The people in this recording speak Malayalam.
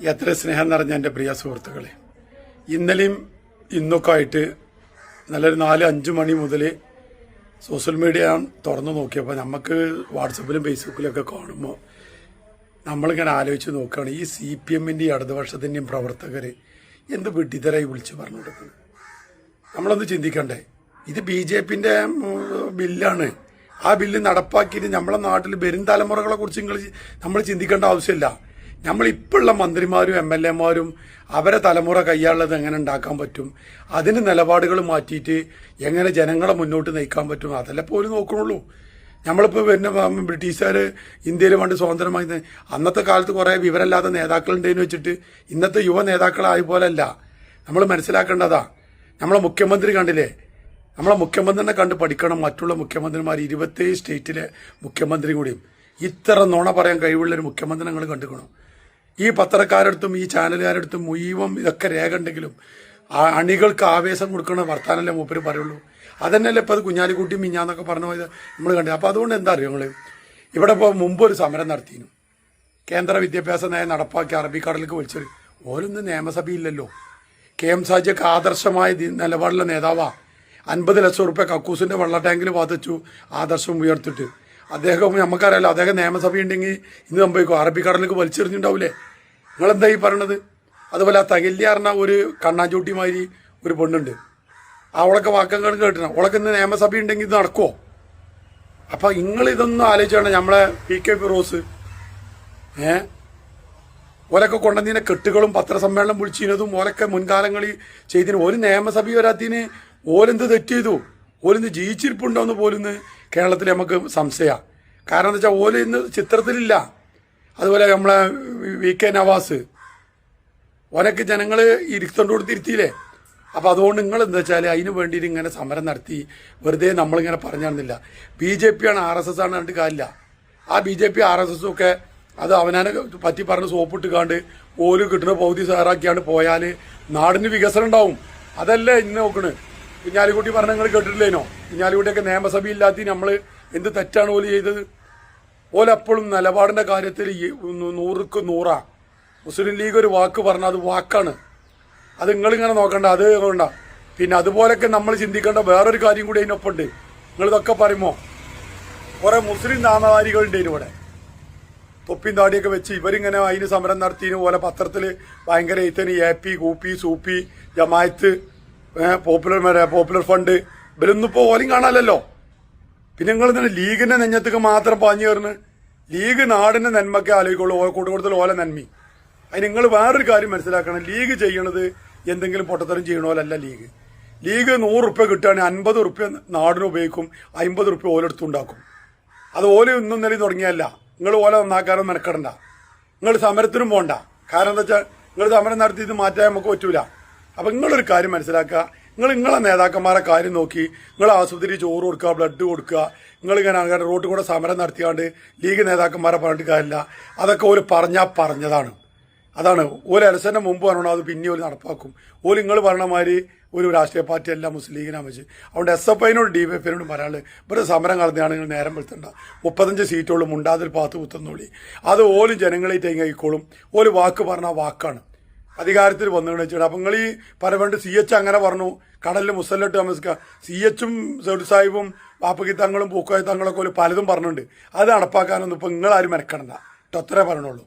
എത്ര സ്നേഹം നിറഞ്ഞ എൻ്റെ പ്രിയ സുഹൃത്തുക്കളെ, ഇന്നലെയും ഇന്നൊക്കെ ആയിട്ട് നല്ലൊരു 4-5 മണി മുതൽ സോഷ്യൽ മീഡിയ തുറന്നു നോക്കിയപ്പോൾ നമുക്ക് വാട്സപ്പിലും ഫേസ്ബുക്കിലൊക്കെ കാണുമ്പോൾ നമ്മളിങ്ങനെ ആലോചിച്ച് നോക്കുകയാണ്, ഈ CPM-ൻ്റെയും ഇടതുപക്ഷത്തിൻ്റെയും പ്രവർത്തകർ എന്ത് വിഡ്ഢിത്തരായി വിളിച്ച് പറഞ്ഞു കൊടുക്കുന്നത്. നമ്മളൊന്ന് ചിന്തിക്കണ്ടേ? ഇത് BJP-ൻ്റെ ബില്ലാണ്. ആ ബില്ല് നടപ്പാക്കിയിട്ട് നമ്മളെ നാട്ടിൽ വരും തലമുറകളെ കുറിച്ച് നമ്മൾ ചിന്തിക്കേണ്ട ആവശ്യമില്ല. നമ്മളിപ്പോഴുള്ള മന്ത്രിമാരും MLA-മാരും അവരെ തലമുറ കൈയാളുള്ളത് എങ്ങനെ ഉണ്ടാക്കാൻ പറ്റും, അതിന് നിലപാടുകൾ മാറ്റിയിട്ട് എങ്ങനെ ജനങ്ങളെ മുന്നോട്ട് നയിക്കാൻ പറ്റും, അതല്ലേ പോലും നോക്കണുള്ളൂ. നമ്മളിപ്പോൾ വരുന്ന ബ്രിട്ടീഷുകാർ ഇന്ത്യയിൽ പണ്ട് സ്വാതന്ത്ര്യമായി അന്നത്തെ കാലത്ത് കുറേ വിവരമില്ലാത്ത നേതാക്കളുണ്ടെന്ന് വെച്ചിട്ട് ഇന്നത്തെ യുവ നേതാക്കളായ പോലല്ല. നമ്മൾ മനസ്സിലാക്കേണ്ടതാ. നമ്മളെ മുഖ്യമന്ത്രി കണ്ടില്ലേ? നമ്മളെ മുഖ്യമന്ത്രിനെ കണ്ട് പഠിക്കണം മറ്റുള്ള മുഖ്യമന്ത്രിമാർ. 27 സ്റ്റേറ്റിലെ മുഖ്യമന്ത്രി കൂടിയും ഇത്ര നുണ പറയാൻ കഴിവുള്ളൊരു മുഖ്യമന്ത്രി നിങ്ങൾ കണ്ടുക്കണം. ഈ പത്രക്കാരടുത്തും ഈ ചാനലുകാരടുത്തും മുഴുവൻ ഇതൊക്കെ രേഖ ഉണ്ടെങ്കിലും അണികൾക്ക് ആവേശം കൊടുക്കണ വർത്താനല്ലേ മൂപ്പര് പറയുള്ളൂ. അതന്നെയല്ലേ ഇപ്പോൾ അത് കുഞ്ഞാലിക്കുട്ടി മിഞ്ഞാന്നൊക്കെ പറഞ്ഞു പോയത് നമ്മൾ കണ്ടു. അപ്പോൾ അതുകൊണ്ട് എന്താ അറിയോ, നിങ്ങൾ ഇവിടെ ഇപ്പോൾ മുമ്പ് ഒരു സമരം നടത്തിയിരുന്നു. കേന്ദ്ര വിദ്യാഭ്യാസ നയം നടപ്പാക്കി അറബിക്കടലിലേക്ക് വിളിച്ചത് ഓരൊന്നും നിയമസഭയില്ലല്ലോ. KM ഷാജിയൊക്കെ ആദർശമായ നിലപാടുള്ള നേതാവാ. 50 ലക്ഷം റുപ്യ കക്കൂസിന്റെ വെള്ള ടാങ്കിൽ വാദിച്ചു ആദർശം ഉയർത്തിട്ട്. അദ്ദേഹം നമുക്കറിയാലോ, അദ്ദേഹം നിയമസഭയുണ്ടെങ്കിൽ ഇന്ന് സംഭവിക്കും, അറബിക്കടലിലേക്ക് വലിച്ചെറിഞ്ഞിട്ടുണ്ടാവില്ലേ? നിങ്ങളെന്താ ഈ പറയണത്? അതുപോലെ ആ തകല്യ പറഞ്ഞ ഒരു കണ്ണാഞ്ചൂട്ടിമാരി ഒരു പെണ്ണുണ്ട്, അവളൊക്കെ വാക്കങ്ങൾ കേട്ടിന, അവളൊക്കെ ഇന്ന് നിയമസഭ ഉണ്ടെങ്കിൽ ഇത് നടക്കുമോ? അപ്പൊ നിങ്ങൾ ഇതൊന്നും ആലോചിച്ചാണ് നമ്മളെ PK ഫിറോസ് ഓലൊക്കെ കൊണ്ടുവന്നതിനെ കെട്ടുകളും പത്രസമ്മേളനം വിളിച്ചിരുന്നതും ഓലൊക്കെ മുൻകാലങ്ങളിൽ ചെയ്തിന് ഒരു നിയമസഭ വരാത്തിന് ഓലെന്ത് തെറ്റ് ചെയ്തു, ഓലെന്ത് ജീവിച്ചിരിപ്പുണ്ടോന്ന് പോലും കേരളത്തിൽ നമുക്ക് സംശയമാണ്. കാരണം എന്താ വെച്ചാൽ ഓല് ഇന്ന് ചിത്രത്തിലില്ല. അതുപോലെ നമ്മളെ VK നവാസ് ഓനൊക്കെ ജനങ്ങൾ ഇരുത്തോണ്ട് കൊടുത്തിരുത്തിയില്ലേ? അപ്പം അതുകൊണ്ട് നിങ്ങൾ എന്താ വെച്ചാൽ അതിന് വേണ്ടിയിട്ട് ഇങ്ങനെ സമരം നടത്തി വെറുതെ നമ്മളിങ്ങനെ പറഞ്ഞു തന്നില്ല. BJP ആണ് RSS ആണ് കണ്ടിട്ട് കാര്യമില്ല. ആ BJP RSS ഒക്കെ അത് അവനാനെ പറ്റി പറഞ്ഞ് സോപ്പിട്ടുകാണ്ട് ഓല് കിട്ടുന്ന പൗതി സാറാക്കിയാണ്ട് പോയാൽ നാടിന് വികസനം ഉണ്ടാവും. അതല്ലേ ഇന്ന് നോക്കണ്. കുഞ്ഞാലിക്കുട്ടി പറഞ്ഞ നിങ്ങൾ കേട്ടിട്ടില്ലേനോ? കുഞ്ഞാലിക്കുട്ടിയൊക്കെ നിയമസഭയില്ലാത്ത നമ്മൾ എന്ത് തെറ്റാണ് ഓല് ചെയ്തത്? ഓലെപ്പോഴും നിലപാടിന്റെ കാര്യത്തിൽ 100ക്ക് 100. മുസ്ലിം ലീഗ് ഒരു വാക്ക് പറഞ്ഞാൽ അത് വാക്കാണ്. അത് നിങ്ങളിങ്ങനെ നോക്കണ്ട, അത് കൊണ്ട. പിന്നെ അതുപോലൊക്കെ നമ്മൾ ചിന്തിക്കേണ്ട വേറൊരു കാര്യം കൂടി അതിനൊപ്പമുണ്ട്. നിങ്ങളിതൊക്കെ പറയുമ്പോൾ കുറെ മുസ്ലിം നാമധാരികളുണ്ട് ഇവിടെ, തൊപ്പിയും താടിയൊക്കെ വെച്ച് ഇവരിങ്ങനെ അതിന് സമരം നടത്തിയതിന് പോലെ പത്രത്തിൽ ഭയങ്കര എഴുത്തിന് AP, കൂപ്പി, സൂപ്പി, ജമായത്ത്, പോപ്പുലർ ഫണ്ട് ഇവരൊന്നും ഇപ്പോൾ ഓലും കാണാനല്ലോ. പിന്നെ നിങ്ങൾ തന്നെ ലീഗിന്റെ നെഞ്ഞത്തേക്ക് മാത്രം പാഞ്ഞു കയറുന്നു. ലീഗ് നാടിന്റെ നന്മക്കെ ആലോചിക്കുള്ളൂ, കൂട്ടുകൂടുതൽ ഓല നന്മി. അതിന് നിങ്ങൾ വേറൊരു കാര്യം മനസ്സിലാക്കണം, ലീഗ് ചെയ്യണത് എന്തെങ്കിലും പൊട്ടത്തരം ചെയ്യണോലല്ല ലീഗ്. ലീഗ് 100 റുപ്യ കിട്ടുകയാണെങ്കിൽ 50 റുപ്യ നാടിന് ഉപയോഗിക്കും, 50 റുപ്യ ഓലെടുത്തുണ്ടാക്കും. അത് ഓല ഇന്നും നില തുടങ്ങിയല്ല. നിങ്ങൾ ഓല നന്നാക്കാനോ മെനക്കെടണ്ട, നിങ്ങൾ സമരത്തിനും പോകണ്ട. കാരണം എന്താ വെച്ചാൽ നിങ്ങൾ സമരം നടത്തി ഇത് മാറ്റാൻ നമുക്ക് പറ്റൂല. അപ്പം നിങ്ങളൊരു കാര്യം മനസ്സിലാക്കുക, നിങ്ങളെ നേതാക്കന്മാരെ കാര്യം നോക്കി നിങ്ങൾ ആശുപത്രി ചോറ് കൊടുക്കുക, ബ്ലഡ് കൊടുക്കുക, നിങ്ങളിങ്ങനെ റോട്ടിൽ കൂടെ സമരം നടത്തിയാണ്ട് ലീഗ് നേതാക്കന്മാരെ പറഞ്ഞിട്ട് കാര്യമില്ല. അതൊക്കെ ഓല് പറഞ്ഞതാണ്. അതാണ് ഓല് ഇലക്ഷന്റെ മുമ്പ് പറഞ്ഞോ, അത് പിന്നെ ഓല് നടപ്പാക്കും. ഓല് നിങ്ങൾ പറഞ്ഞ മാതിരി ഒരു രാഷ്ട്രീയ പാർട്ടി അല്ല മുസ്ലിം ലീഗിനെ വെച്ച്. അതുകൊണ്ട് SFIനോട് DYFIനോടും പറയാനുള്ളത്, ഇവിടെ സമരം കളഞ്ഞാണ് നിങ്ങൾ നേരം വെളുത്തണ്ട. 35 സീറ്റുകളും മുണ്ടാതിൽ പാത്ത് കുത്തുന്നോളി. അത് ഓലും ജനങ്ങളെ തേങ്ങിക്കോളും. ഓല് വാക്ക് പറഞ്ഞാൽ വാക്കാണ്. അധികാരത്തിൽ വന്നുകൊണ്ട് വെച്ചിട്ട് അപ്പം നിങ്ങൾ ഈ പരവണ്ട് CH അങ്ങനെ പറഞ്ഞു, കടലിൽ മുസല്ലിട്ട് താമസിക്കുക. CHും സൈഡ് സാഹിബും വാപ്പക്കി തങ്ങളും പൂക്കോയ തങ്ങളൊക്കെ ഒരു പലതും പറഞ്ഞിട്ടുണ്ട്. അത് നടപ്പാക്കാനൊന്നും ഇപ്പം നിങ്ങളാരും മെനക്കെടണ്ട. ഒത്രേ പറഞ്ഞോളൂ.